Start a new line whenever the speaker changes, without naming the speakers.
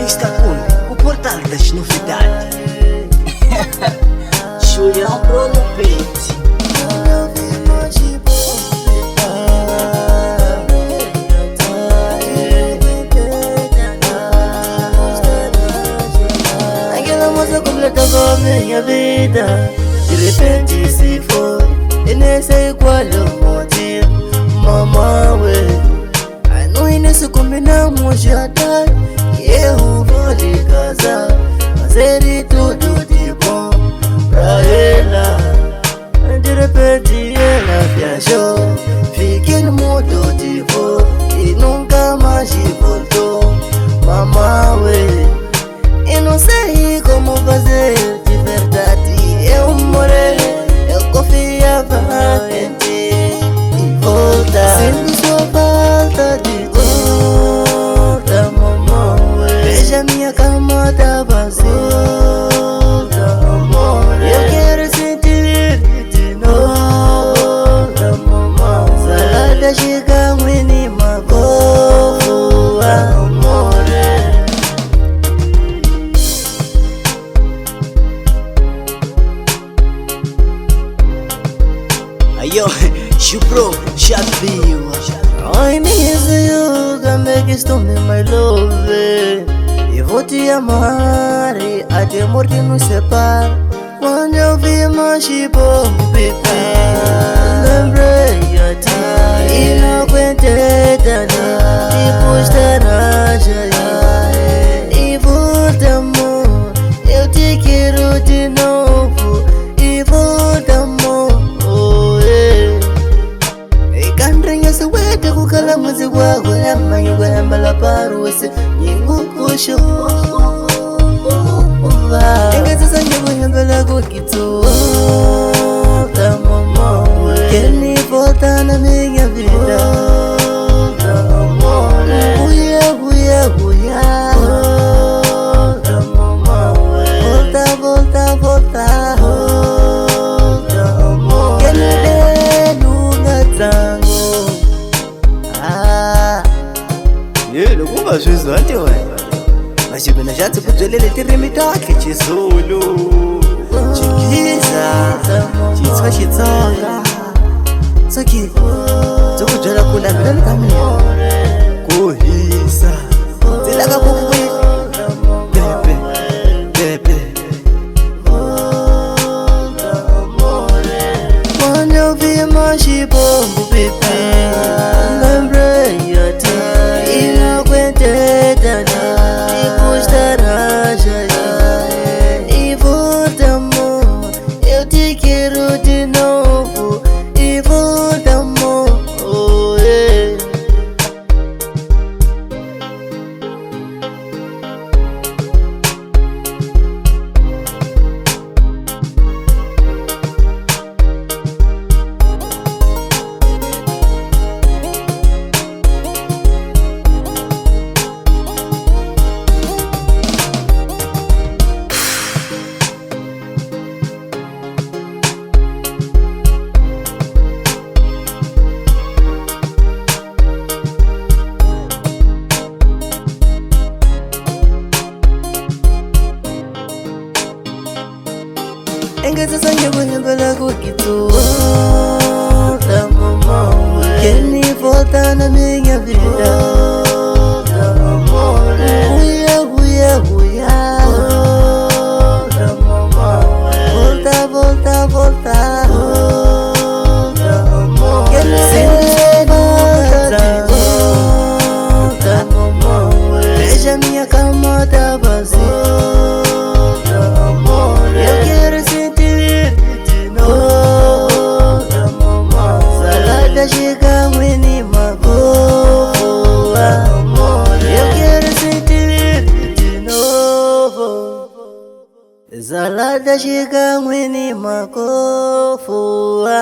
Mr. Kunde, o portal das novidades. Julião Pro no peito.
Aquela moça completou minha vida, de repente se foi, e nem sei qual é o motivo, mamãe. No início combinamos já tá, que eu vou lhe casar, fazer tudo de bom pra ela. De repente ela viajou, fiquei no mundo de voo e nunca mais voltou, mamãe. Eu não sei como fazer de verdade, eu morei, eu confiava em ti e volta, sinto sua falta de volta, mamãe. Veja minha cama tá vazia, amor. Eu quero sentir de novo, mamãe. Salada chega mínima boa, amor.
Ayo, Shupro, já viu?
Oi, minha também que estou me my love. Eu vou te amar e até morte nos separa. Quando eu vi mais bom, baby, lembrei a ti e não aguentei tanto. Tipo estaranja e volta, amor. Eu te quero de novo e volta, amor. Kukala mwezi wako yama yungo yamba la paruwese nyingu kusho Enga sasa nyingu yamba la kukito Tamomowe Keni volta na minha vida Huya, huya, huya Tamomowe Volta, volta, volta Keni denu ngatango
Yelo, kumba zwizwante wena. Mashibina jatsi kudzelele tirimi takhe Chizulu, Chingiza, Chitswa Xitsonga. Soki, zokubyala kulambela likamina. Kuhisa, zilaka kukuyi. Bebe, bebe.
Quando eu vi mais bombo, bebê, lembrei a ti e não aguentei tanto. Tipo estaranja e volta, amor. Eu te quero de novo e volta, amor. Oh, yeah. Enga sasa nyungu la kukito Tamomowe Keni volta na minha vida Huya, huya, huya Tamomowe Volta, volta, volta Keni volta de volta Tamomowe Veja minha cama tá vazia Eu quero sentir de novo, salada chega mínima boa, amor. Eu quero sentir de novo, salada chega mínima boa.